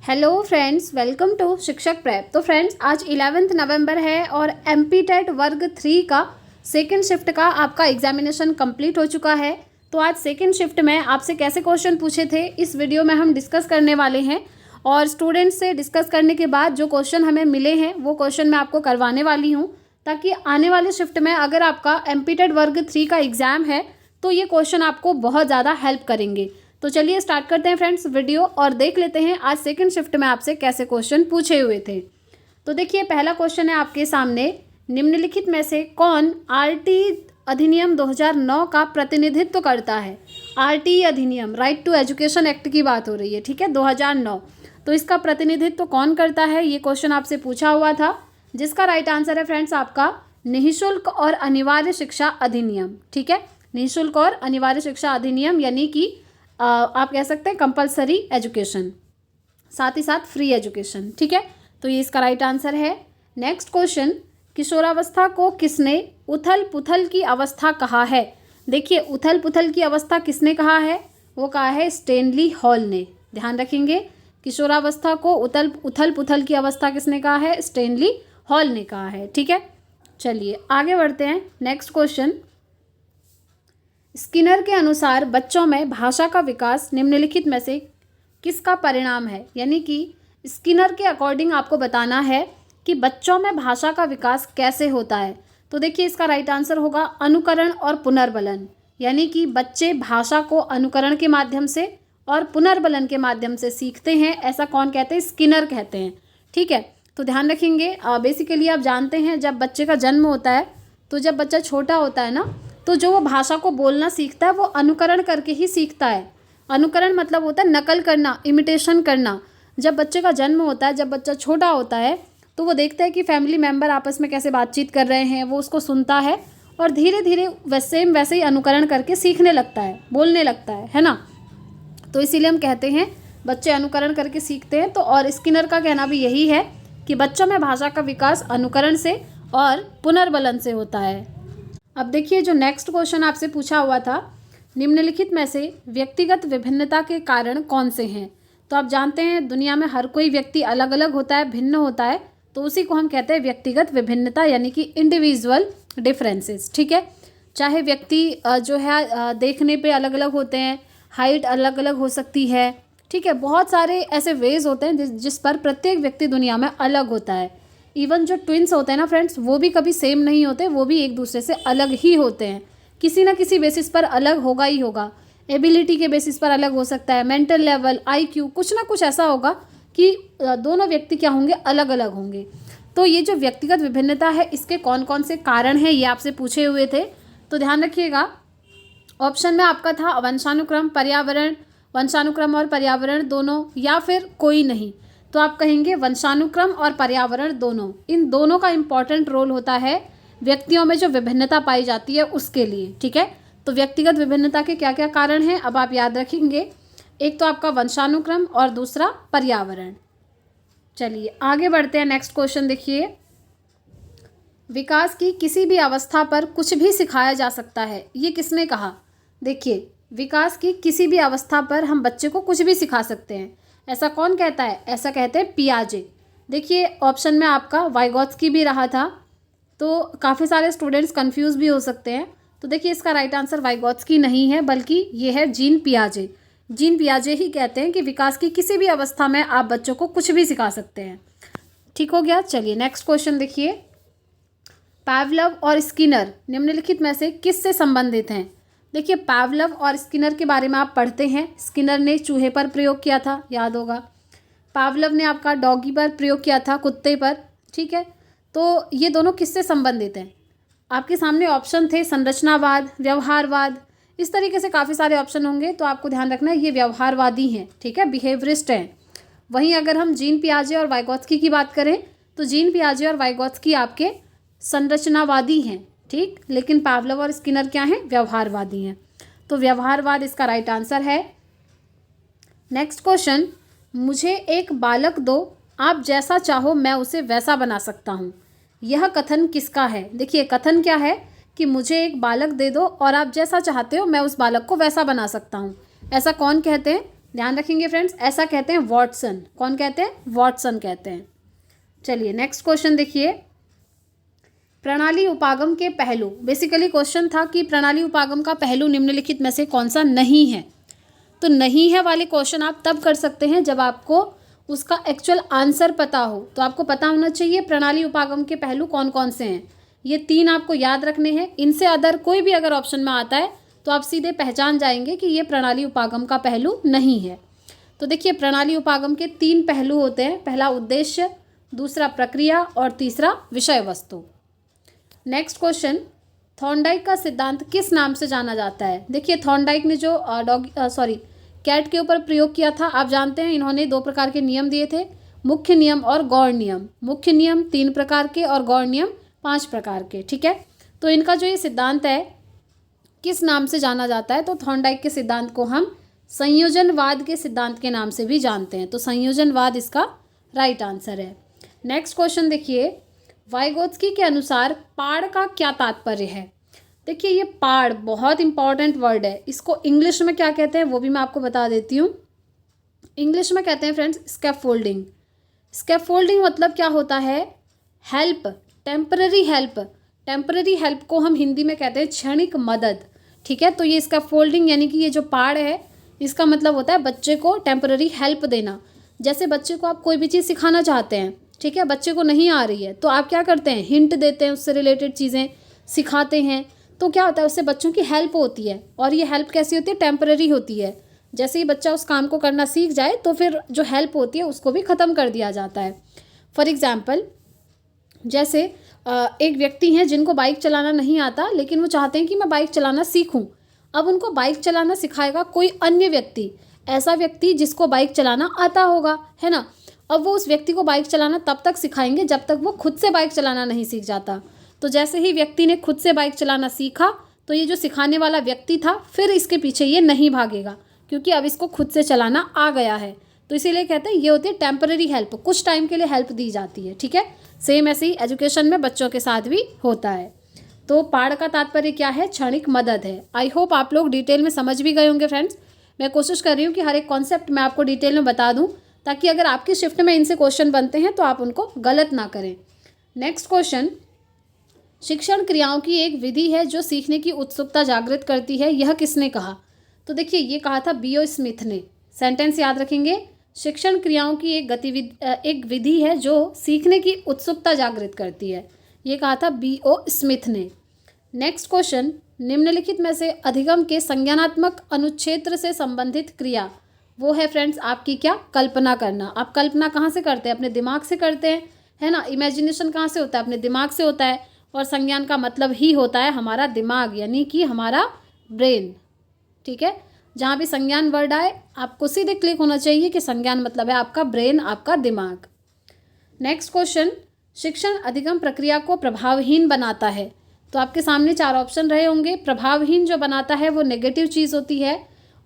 Hello friends, welcome to शिक्षक prep. तो friends, आज 11 नवंबर है और एमपी टेट वर्ग 3 का सेकेंड शिफ्ट का आपका एग्जामिनेशन कंप्लीट हो चुका है। तो आज सेकेंड शिफ्ट में आपसे कैसे क्वेश्चन पूछे थे इस वीडियो में हम डिस्कस करने वाले हैं। और स्टूडेंट्स से डिस्कस करने के बाद जो क्वेश्चन हमें मिले हैं वो क्वेश्चन मैं आपको करवाने वाली हूँ, ताकि आने वाले शिफ्ट में अगर आपका एमपी टेट वर्ग 3 का एग्ज़ाम है तो ये क्वेश्चन आपको बहुत ज़्यादा हेल्प करेंगे। तो चलिए स्टार्ट करते हैं फ्रेंड्स वीडियो और देख लेते हैं आज सेकंड शिफ्ट में आपसे कैसे क्वेश्चन पूछे हुए थे। तो देखिए, पहला क्वेश्चन है आपके सामने, निम्नलिखित में से कौन आरटी अधिनियम 2009 का प्रतिनिधित्व करता है। आरटी अधिनियम, राइट टू एजुकेशन एक्ट की बात हो रही है, ठीक है, 2009। तो इसका प्रतिनिधित्व कौन करता है, ये क्वेश्चन आपसे पूछा हुआ था, जिसका राइट आंसर है फ्रेंड्स आपका निःशुल्क और अनिवार्य शिक्षा अधिनियम। ठीक है, निःशुल्क और अनिवार्य शिक्षा अधिनियम, यानी कि आप कह सकते हैं कंपलसरी एजुकेशन, साथ ही साथ फ्री एजुकेशन। ठीक है, तो ये इसका राइट आंसर है। नेक्स्ट क्वेश्चन, किशोरावस्था को किसने उथल पुथल की अवस्था कहा है। देखिए, उथल पुथल की अवस्था किसने कहा है, वो कहा है स्टैनली हॉल ने। ध्यान रखेंगे, किशोरावस्था को उथल पुथल की अवस्था किसने कहा है, स्टैनली हॉल ने कहा है। ठीक है, चलिए आगे बढ़ते हैं। नेक्स्ट क्वेश्चन, स्किनर के अनुसार बच्चों में भाषा का विकास निम्नलिखित में से किसका परिणाम है। यानी कि स्किनर के अकॉर्डिंग आपको बताना है कि बच्चों में भाषा का विकास कैसे होता है। तो देखिए, इसका राइट आंसर होगा अनुकरण और पुनर्बलन। यानी कि बच्चे भाषा को अनुकरण के माध्यम से और पुनर्बलन के माध्यम से सीखते हैं, ऐसा कौन कहते हैं, स्किनर कहते हैं। ठीक है, तो ध्यान रखेंगे, बेसिकली आप जानते हैं जब बच्चे का जन्म होता है, तो जब बच्चा छोटा होता है ना, तो जो वो भाषा को बोलना सीखता है वो अनुकरण करके ही सीखता है। अनुकरण मतलब होता है नकल करना, इमिटेशन करना। जब बच्चे का जन्म होता है, जब बच्चा छोटा होता है, तो वो देखता है कि फैमिली मेम्बर आपस में कैसे बातचीत कर रहे हैं, वो उसको सुनता है और धीरे धीरे वैसे ही अनुकरण करके सीखने लगता है, बोलने लगता है ना। तो इसीलिए हम कहते हैं बच्चे अनुकरण करके सीखते हैं। तो और स्किनर का कहना भी यही है कि बच्चों में भाषा का विकास अनुकरण से और पुनर्बलन से होता है। अब देखिए, जो नेक्स्ट क्वेश्चन आपसे पूछा हुआ था, निम्नलिखित में से व्यक्तिगत विभिन्नता के कारण कौन से हैं। तो आप जानते हैं दुनिया में हर कोई व्यक्ति अलग अलग होता है, भिन्न होता है, तो उसी को हम कहते हैं व्यक्तिगत विभिन्नता, यानी कि इंडिविजुअल डिफरेंसेस। ठीक है, चाहे व्यक्ति जो है देखने पे अलग अलग होते हैं, हाइट अलग अलग हो सकती है। ठीक है, बहुत सारे ऐसे वेज होते हैं जिस पर प्रत्येक व्यक्ति दुनिया में अलग होता है। इवन जो ट्विंस होते हैं ना फ्रेंड्स, वो भी कभी सेम नहीं होते, वो भी एक दूसरे से अलग ही होते हैं। किसी ना किसी बेसिस पर अलग होगा ही होगा। एबिलिटी के बेसिस पर अलग हो सकता है, मेंटल लेवल, आईक्यू, कुछ ना कुछ ऐसा होगा कि दोनों व्यक्ति क्या होंगे, अलग अलग होंगे। तो ये जो व्यक्तिगत विभिन्नता है, इसके कौन कौन से कारण हैं, ये आपसे पूछे हुए थे। तो ध्यान रखिएगा, ऑप्शन में आपका था वंशानुक्रम, पर्यावरण, वंशानुक्रम और पर्यावरण दोनों, या फिर कोई नहीं। तो आप कहेंगे वंशानुक्रम और पर्यावरण दोनों। इन दोनों का इंपॉर्टेंट रोल होता है व्यक्तियों में जो विभिन्नता पाई जाती है उसके लिए। ठीक है, तो व्यक्तिगत विभिन्नता के क्या क्या कारण हैं अब आप याद रखेंगे। एक तो आपका वंशानुक्रम और दूसरा पर्यावरण। चलिए आगे बढ़ते हैं। नेक्स्ट क्वेश्चन देखिए, विकास की किसी भी अवस्था पर कुछ भी सिखाया जा सकता है, ये किसने कहा। देखिए, विकास की किसी भी अवस्था पर हम बच्चे को कुछ भी सिखा सकते हैं, ऐसा कौन कहता है, ऐसा कहते हैं पियाजे। देखिए, ऑप्शन में आपका वाइगोत्स्की भी रहा था, तो काफ़ी सारे स्टूडेंट्स कंफ्यूज भी हो सकते हैं। तो देखिए, इसका राइट आंसर वाइगोत्स्की नहीं है, बल्कि ये है जीन पियाजे। जीन पियाजे ही कहते हैं कि विकास की किसी भी अवस्था में आप बच्चों को कुछ भी सिखा सकते हैं। ठीक हो गया। चलिए नेक्स्ट क्वेश्चन देखिए, पावलव और स्किनर निम्नलिखित में से किससे संबंधित हैं। देखिए, पावलव और स्किनर के बारे में आप पढ़ते हैं। स्किनर ने चूहे पर प्रयोग किया था, याद होगा। पावलव ने आपका डॉगी पर प्रयोग किया था, कुत्ते पर। ठीक है, तो ये दोनों किससे संबंधित हैं। आपके सामने ऑप्शन थे संरचनावाद, व्यवहारवाद, इस तरीके से काफ़ी सारे ऑप्शन होंगे, तो आपको ध्यान रखना है ये व्यवहारवादी हैं। ठीक है, बिहेवियरिस्ट हैं। वहीं अगर हम जीन पियाजे और वाइगोत्स्की की बात करें, तो जीन पियाजे और वाइगोत्स्की आपके संरचनावादी हैं, ठीक, लेकिन पावलव और स्किनर क्या हैं, व्यवहारवादी हैं। तो व्यवहारवाद इसका राइट आंसर है। नेक्स्ट क्वेश्चन, मुझे एक बालक दो, आप जैसा चाहो मैं उसे वैसा बना सकता हूँ, यह कथन किसका है। देखिए, कथन क्या है कि मुझे एक बालक दे दो और आप जैसा चाहते हो मैं उस बालक को वैसा बना सकता हूँ, ऐसा कौन कहते हैं, ध्यान रखेंगे फ्रेंड्स, ऐसा कहते हैं वॉटसन। कौन कहते हैं? वॉटसन कहते हैं। चलिए नेक्स्ट क्वेश्चन देखिए, प्रणाली उपागम के पहलू। बेसिकली क्वेश्चन था कि प्रणाली उपागम का पहलू निम्नलिखित में से कौन सा नहीं है। तो नहीं है वाले क्वेश्चन आप तब कर सकते हैं जब आपको उसका एक्चुअल आंसर पता हो। तो आपको पता होना चाहिए प्रणाली उपागम के पहलू कौन कौन से हैं। ये 3 आपको याद रखने हैं। इनसे अदर कोई भी अगर ऑप्शन में आता है तो आप सीधे पहचान जाएंगे कि ये प्रणाली उपागम का पहलू नहीं है। तो देखिए, प्रणाली उपागम के 3 पहलू होते हैं। पहला उद्देश्य, दूसरा प्रक्रिया और तीसरा विषय वस्तु। नेक्स्ट क्वेश्चन, थॉर्नडाइक का सिद्धांत किस नाम से जाना जाता है? देखिए, थॉर्नडाइक ने जो कैट के ऊपर प्रयोग किया था, आप जानते हैं इन्होंने 2 प्रकार के नियम दिए थे, मुख्य नियम और गौण नियम। मुख्य नियम 3 प्रकार के और गौण नियम 5 प्रकार के। ठीक है, तो इनका जो ये सिद्धांत है किस नाम से जाना जाता है? तो थॉर्नडाइक के सिद्धांत को हम संयोजनवाद के सिद्धांत के नाम से भी जानते हैं। तो संयोजनवाद इसका राइट आंसर है। नेक्स्ट क्वेश्चन देखिए, वाइगोत्स्की के अनुसार पाड़ का क्या तात्पर्य है? देखिए, ये पाड़ बहुत इंपॉर्टेंट वर्ड है। इसको इंग्लिश में क्या कहते हैं वो भी मैं आपको बता देती हूँ। इंग्लिश में कहते हैं फ्रेंड्स स्कैफोल्डिंग। स्कैफोल्डिंग मतलब क्या होता है? Help, temporary help. Temporary help को हम हिंदी में कहते हैं क्षणिक मदद। ठीक है, तो ये स्कैफोल्डिंग यानी कि ये जो पाड़ है इसका मतलब होता है बच्चे को टेम्पररी हेल्प देना। जैसे बच्चे को आप कोई भी चीज़ सिखाना चाहते हैं, ठीक है, बच्चे को नहीं आ रही है तो आप क्या करते हैं? हिंट देते हैं, उससे रिलेटेड चीज़ें सिखाते हैं। तो क्या होता है? उससे बच्चों की हेल्प होती है। और ये हेल्प कैसी होती है? टेम्पररी होती है। जैसे ही बच्चा उस काम को करना सीख जाए तो फिर जो हेल्प होती है उसको भी ख़त्म कर दिया जाता है। फॉर एग्ज़ाम्पल, जैसे एक व्यक्ति हैं जिनको बाइक चलाना नहीं आता, लेकिन वो चाहते हैं कि मैं बाइक चलाना सीखूं। अब उनको बाइक चलाना सिखाएगा कोई अन्य व्यक्ति, ऐसा व्यक्ति जिसको बाइक चलाना आता होगा, है ना। अब वो उस व्यक्ति को बाइक चलाना तब तक सिखाएंगे जब तक वो खुद से बाइक चलाना नहीं सीख जाता। तो जैसे ही व्यक्ति ने खुद से बाइक चलाना सीखा तो ये जो सिखाने वाला व्यक्ति था फिर इसके पीछे ये नहीं भागेगा, क्योंकि अब इसको खुद से चलाना आ गया है। तो इसीलिए कहते हैं ये होती है टेम्पररी हेल्प, कुछ टाइम के लिए हेल्प दी जाती है। ठीक है, सेम ऐसे ही एजुकेशन में बच्चों के साथ भी होता है। तो पाड़ का तात्पर्य क्या है? क्षणिक मदद है। आई होप आप लोग डिटेल में समझ भी गए होंगे फ्रेंड्स। मैं कोशिश कर रही हूँ कि हर एक कॉन्सेप्ट मैं आपको डिटेल में बता दूँ, ताकि अगर आपकी शिफ्ट में इनसे क्वेश्चन बनते हैं तो आप उनको गलत ना करें। नेक्स्ट क्वेश्चन, शिक्षण क्रियाओं की एक विधि है जो सीखने की उत्सुकता जागृत करती है, यह किसने कहा? तो देखिए, ये कहा था B.O. स्मिथ ने। सेंटेंस याद रखेंगे, शिक्षण क्रियाओं की एक विधि है जो सीखने की उत्सुकता जागृत करती है, ये कहा था B.O. स्मिथ ने। नेक्स्ट क्वेश्चन, निम्नलिखित में से अधिगम के संज्ञानात्मक अनुच्छेद से संबंधित क्रिया वो है फ्रेंड्स आपकी क्या? कल्पना करना। आप कल्पना कहाँ से करते हैं? अपने दिमाग से करते हैं, है ना। इमेजिनेशन कहाँ से होता है? अपने दिमाग से होता है। और संज्ञान का मतलब ही होता है हमारा दिमाग, यानी कि हमारा ब्रेन। ठीक है, जहाँ भी संज्ञान वर्ड आए आपको सीधे क्लिक होना चाहिए कि संज्ञान मतलब है आपका ब्रेन, आपका दिमाग। नेक्स्ट क्वेश्चन, शिक्षण अधिगम प्रक्रिया को प्रभावहीन बनाता है। तो आपके सामने 4 ऑप्शन रहे होंगे। प्रभावहीन जो बनाता है वो नेगेटिव चीज़ होती है,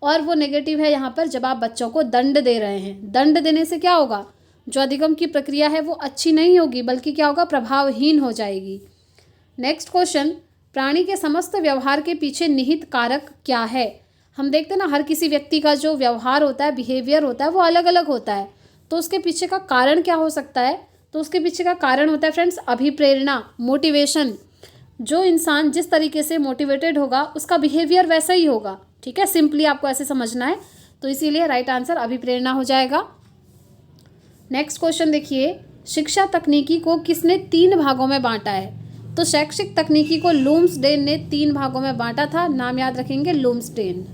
और वो नेगेटिव है यहाँ पर जब आप बच्चों को दंड दे रहे हैं। दंड देने से क्या होगा? जो अधिगम की प्रक्रिया है वो अच्छी नहीं होगी, बल्कि क्या होगा? प्रभावहीन हो जाएगी। नेक्स्ट क्वेश्चन, प्राणी के समस्त व्यवहार के पीछे निहित कारक क्या है? हम देखते हैं ना, हर किसी व्यक्ति का जो व्यवहार होता है, बिहेवियर होता है, वो अलग अलग होता है। तो उसके पीछे का कारण क्या हो सकता है? तो उसके पीछे का कारण होता है फ्रेंड्स अभिप्रेरणा, मोटिवेशन। जो इंसान जिस तरीके से मोटिवेटेड होगा उसका बिहेवियर वैसा ही होगा। ठीक है, सिंपली आपको ऐसे समझना है। तो इसीलिए राइट आंसर अभिप्रेरणा हो जाएगा। नेक्स्ट क्वेश्चन देखिए, शिक्षा तकनीकी को किसने 3 भागों में बांटा है? तो शैक्षिक तकनीकी को लूम्सडेन ने 3 भागों में बांटा था। नाम याद रखेंगे, लूम्सडेन।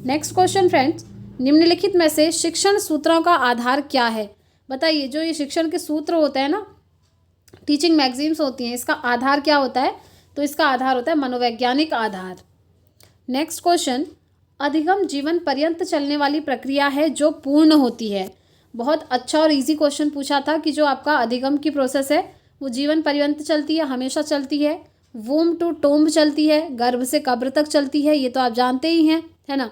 नेक्स्ट क्वेश्चन फ्रेंड्स, निम्नलिखित में से शिक्षण सूत्रों का आधार क्या है? बताइए, जो ये शिक्षण के सूत्र होते हैं ना, टीचिंग मैगजीन्स होती हैं, इसका आधार क्या होता है? तो इसका आधार होता है मनोवैज्ञानिक आधार। नेक्स्ट क्वेश्चन, अधिगम जीवन पर्यंत चलने वाली प्रक्रिया है जो पूर्ण होती है। बहुत अच्छा और इजी क्वेश्चन पूछा था कि जो आपका अधिगम की प्रोसेस है वो जीवन पर्यंत चलती है, हमेशा चलती है। वूम टू टोम्ब चलती है, गर्भ से कब्र तक चलती है, ये तो आप जानते ही हैं, है ना।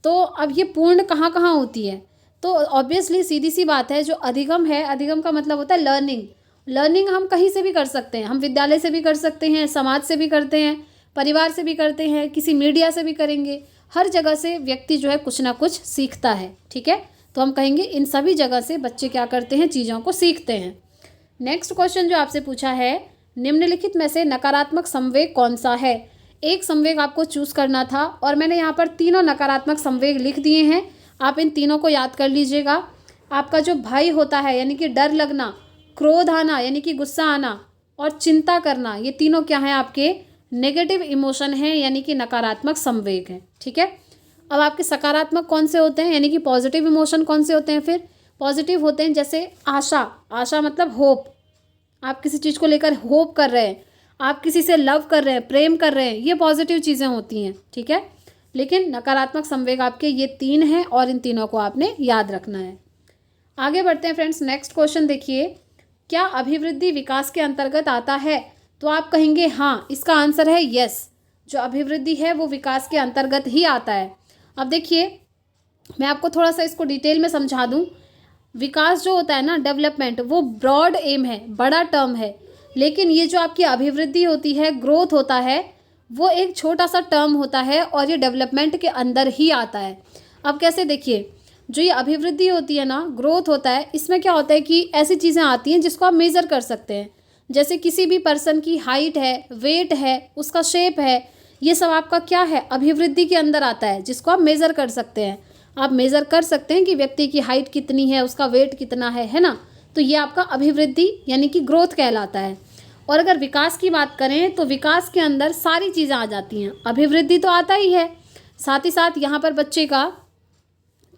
तो अब ये पूर्ण कहाँ कहाँ होती है? तो ऑब्वियसली सीधी सी बात है, जो अधिगम है, अधिगम का मतलब होता है लर्निंग। लर्निंग हम कहीं से भी कर सकते हैं, हम विद्यालय से भी कर सकते हैं, समाज से भी करते हैं, परिवार से भी करते हैं, किसी मीडिया से भी करेंगे। हर जगह से व्यक्ति जो है कुछ ना कुछ सीखता है, ठीक है। तो हम कहेंगे इन सभी जगह से बच्चे क्या करते हैं, चीज़ों को सीखते हैं। नेक्स्ट क्वेश्चन जो आपसे पूछा है, निम्नलिखित में से नकारात्मक संवेग कौन सा है। एक संवेग आपको चूज करना था और मैंने यहाँ पर तीनों नकारात्मक संवेग लिख दिए हैं, आप इन तीनों को याद कर लीजिएगा। आपका जो भय होता है यानी कि डर लगना, क्रोध आना यानी कि गुस्सा आना, और चिंता करना, ये तीनों क्या हैं, आपके नेगेटिव इमोशन हैं यानी कि नकारात्मक संवेग हैं, ठीक है। अब आपके सकारात्मक कौन से होते हैं यानी कि पॉजिटिव इमोशन कौन से होते हैं, फिर पॉजिटिव होते हैं जैसे आशा, आशा मतलब होप, आप किसी चीज़ को लेकर होप कर रहे हैं, आप किसी से लव कर रहे हैं, प्रेम कर रहे हैं, ये पॉजिटिव चीज़ें होती हैं, ठीक है। लेकिन नकारात्मक संवेग आपके ये तीन हैं और इन तीनों को आपने याद रखना है। आगे बढ़ते हैं फ्रेंड्स, नेक्स्ट क्वेश्चन देखिए, क्या अभिवृद्धि विकास के अंतर्गत आता है। तो आप कहेंगे हाँ, इसका आंसर है यस, जो अभिवृद्धि है वो विकास के अंतर्गत ही आता है। अब देखिए मैं आपको थोड़ा सा इसको डिटेल में समझा दूँ। विकास जो होता है ना, डेवलपमेंट, वो ब्रॉड एम है, बड़ा टर्म है, लेकिन ये जो आपकी अभिवृद्धि होती है, ग्रोथ होता है, वो एक छोटा सा टर्म होता है और ये डेवलपमेंट के अंदर ही आता है। अब कैसे, देखिए जो ये अभिवृद्धि होती है ना, ग्रोथ होता है, इसमें क्या होता है कि ऐसी चीज़ें आती हैं जिसको आप मेज़र कर सकते हैं। जैसे किसी भी पर्सन की हाइट है, वेट है, उसका शेप है, ये सब आपका क्या है, अभिवृद्धि के अंदर आता है, जिसको आप मेज़र कर सकते हैं। आप मेज़र कर सकते हैं कि व्यक्ति की हाइट कितनी है, उसका वेट कितना है ना। तो ये आपका अभिवृद्धि यानी कि ग्रोथ कहलाता है। और अगर विकास की बात करें तो विकास के अंदर सारी चीज़ें आ जाती हैं। अभिवृद्धि तो आता ही है, साथ ही साथ यहाँ पर बच्चे का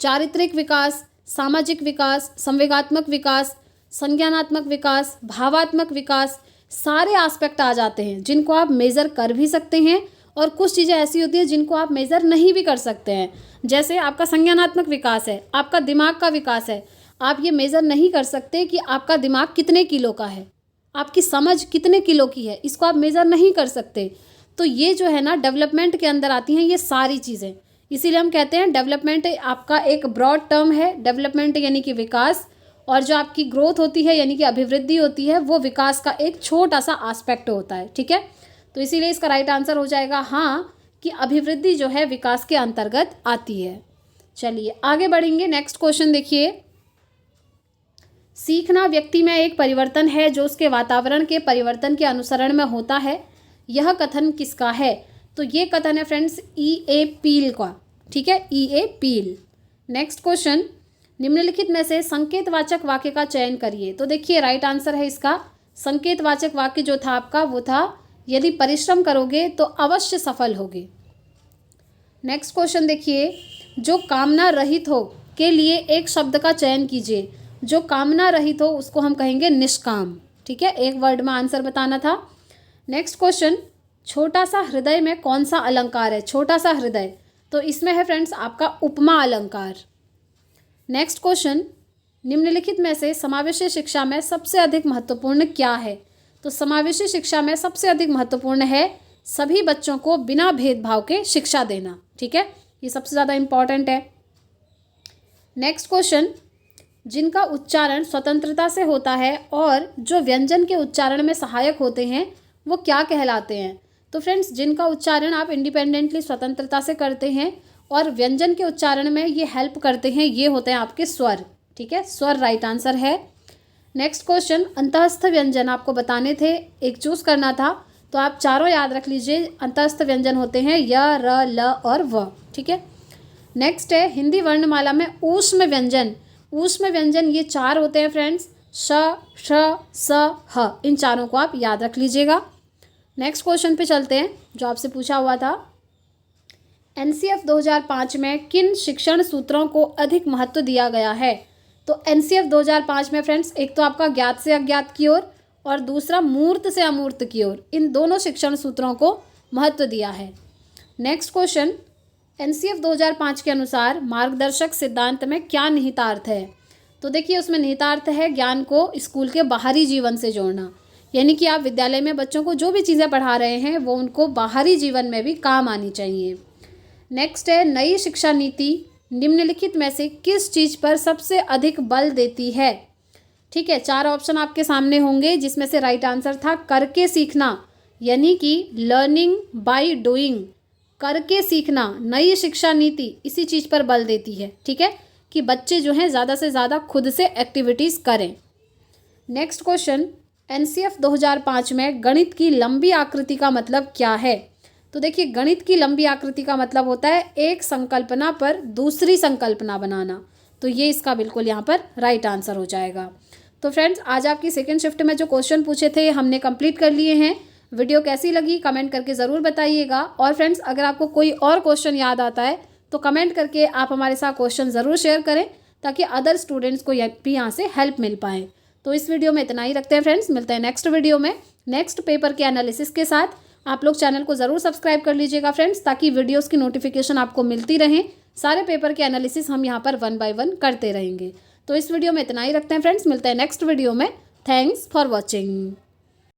चारित्रिक विकास, सामाजिक विकास, संवेगात्मक विकास, संज्ञानात्मक विकास, भावात्मक विकास, सारे एस्पेक्ट आ जाते हैं जिनको आप मेज़र कर भी सकते हैं और कुछ चीज़ें ऐसी होती हैं जिनको आप मेज़र नहीं भी कर सकते हैं। जैसे आपका संज्ञानात्मक विकास है, आपका दिमाग का विकास है, आप ये मेज़र नहीं कर सकते कि आपका दिमाग कितने किलो का है, आपकी समझ कितने किलो की है, इसको आप मेज़र नहीं कर सकते। तो ये जो है ना, डेवलपमेंट के अंदर आती हैं ये सारी चीज़ें। इसीलिए हम कहते हैं डेवलपमेंट आपका एक ब्रॉड टर्म है, डेवलपमेंट यानी कि विकास, और जो आपकी ग्रोथ होती है यानी कि अभिवृद्धि होती है, वो विकास का एक छोटा सा एस्पेक्ट होता है, ठीक है। तो इसीलिए इसका राइट आंसर हो जाएगा हाँ, कि अभिवृद्धि जो है विकास के अंतर्गत आती है। चलिए आगे बढ़ेंगे, नेक्स्ट क्वेश्चन देखिए, सीखना व्यक्ति में एक परिवर्तन है जो उसके वातावरण के परिवर्तन के अनुसरण में होता है, यह कथन किसका है। तो ये कथन है फ्रेंड्स E.A. पील का, ठीक है, E.A. पील। नेक्स्ट क्वेश्चन, निम्नलिखित में से संकेतवाचक वाक्य का चयन करिए। तो देखिए राइट आंसर है इसका, संकेतवाचक वाक्य जो था आपका वो था, यदि परिश्रम करोगे तो अवश्य सफल होगे। नेक्स्ट क्वेश्चन देखिए, जो कामना रहित हो के लिए एक शब्द का चयन कीजिए। जो कामना रहित हो उसको हम कहेंगे निष्काम, ठीक है, एक वर्ड में आंसर बताना था। नेक्स्ट क्वेश्चन, छोटा सा हृदय में कौन सा अलंकार है। छोटा सा हृदय, तो इसमें है फ्रेंड्स आपका उपमा अलंकार। नेक्स्ट क्वेश्चन, निम्नलिखित में से समावेशी शिक्षा में सबसे अधिक महत्वपूर्ण क्या है। तो समावेशी शिक्षा में सबसे अधिक महत्वपूर्ण है सभी बच्चों को बिना भेदभाव के शिक्षा देना, ठीक है, ये सबसे ज़्यादा इम्पॉर्टेंट है। नेक्स्ट क्वेश्चन, जिनका उच्चारण स्वतंत्रता से होता है और जो व्यंजन के उच्चारण में सहायक होते हैं वो क्या कहलाते हैं। तो फ्रेंड्स, जिनका उच्चारण आप इंडिपेंडेंटली स्वतंत्रता से करते हैं और व्यंजन के उच्चारण में ये हेल्प करते हैं, ये होते हैं आपके स्वर, ठीक है, स्वर राइट आंसर है। नेक्स्ट क्वेश्चन, अंतःस्थ व्यंजन आपको बताने थे, एक चूज करना था, तो आप चारों याद रख लीजिए। अंतःस्थ व्यंजन होते हैं य, र, ल और व, ठीक है। नेक्स्ट है हिंदी वर्णमाला में ऊष्म व्यंजन। ऊष्म व्यंजन ये चार होते हैं फ्रेंड्स, श, श, स, ह, इन चारों को आप याद रख लीजिएगा। नेक्स्ट क्वेश्चन पे चलते हैं जो आपसे पूछा हुआ था, NCF 2005 में किन शिक्षण सूत्रों को अधिक महत्व दिया गया है। तो NCF 2005 में फ्रेंड्स एक तो आपका ज्ञात से अज्ञात की ओर और दूसरा मूर्त से अमूर्त की ओर, इन दोनों शिक्षण सूत्रों को महत्व दिया है। नेक्स्ट क्वेश्चन, NCF 2005 के अनुसार मार्गदर्शक सिद्धांत में क्या निहितार्थ है। तो देखिए उसमें निहितार्थ है ज्ञान को स्कूल के बाहरी जीवन से जोड़ना, यानी कि आप विद्यालय में बच्चों को जो भी चीज़ें पढ़ा रहे हैं वो उनको बाहरी जीवन में भी काम आनी चाहिए। नेक्स्ट है नई शिक्षा नीति निम्नलिखित में से किस चीज़ पर सबसे अधिक बल देती है। ठीक है, चार ऑप्शन आपके सामने होंगे जिसमें से राइट आंसर था करके सीखना, यानी कि लर्निंग बाय डूइंग, करके सीखना, नई शिक्षा नीति इसी चीज़ पर बल देती है, ठीक है, कि बच्चे जो हैं ज़्यादा से ज़्यादा खुद से एक्टिविटीज़ करें। नेक्स्ट क्वेश्चन, एनसीएफ 2005 में गणित की लंबी आकृति का मतलब क्या है? तो देखिए, गणित की लंबी आकृति का मतलब होता है एक संकल्पना पर दूसरी संकल्पना बनाना। तो ये इसका बिल्कुल यहाँ पर राइट आंसर हो जाएगा। तो फ्रेंड्स, आज आपकी सेकेंड शिफ्ट में जो क्वेश्चन पूछे थे हमने कंप्लीट कर लिए हैं। वीडियो कैसी लगी कमेंट करके ज़रूर बताइएगा। और फ्रेंड्स, अगर आपको कोई और क्वेश्चन याद आता है तो कमेंट करके आप हमारे साथ क्वेश्चन ज़रूर शेयर करें, ताकि अदर स्टूडेंट्स को भी यहाँ से हेल्प मिल पाए। तो इस वीडियो में इतना ही रखते हैं फ्रेंड्स, मिलते हैं नेक्स्ट वीडियो में नेक्स्ट पेपर के एनालिसिस के साथ। आप लोग चैनल को ज़रूर सब्सक्राइब कर लीजिएगा फ्रेंड्स, ताकि वीडियोज़ की नोटिफिकेशन आपको मिलती रहें। सारे पेपर के एनालिसिस हम यहाँ पर 1 बाय 1 करते रहेंगे। तो इस वीडियो में इतना ही रखते हैं फ्रेंड्स, मिलते हैं नेक्स्ट वीडियो में। Thanks for watching.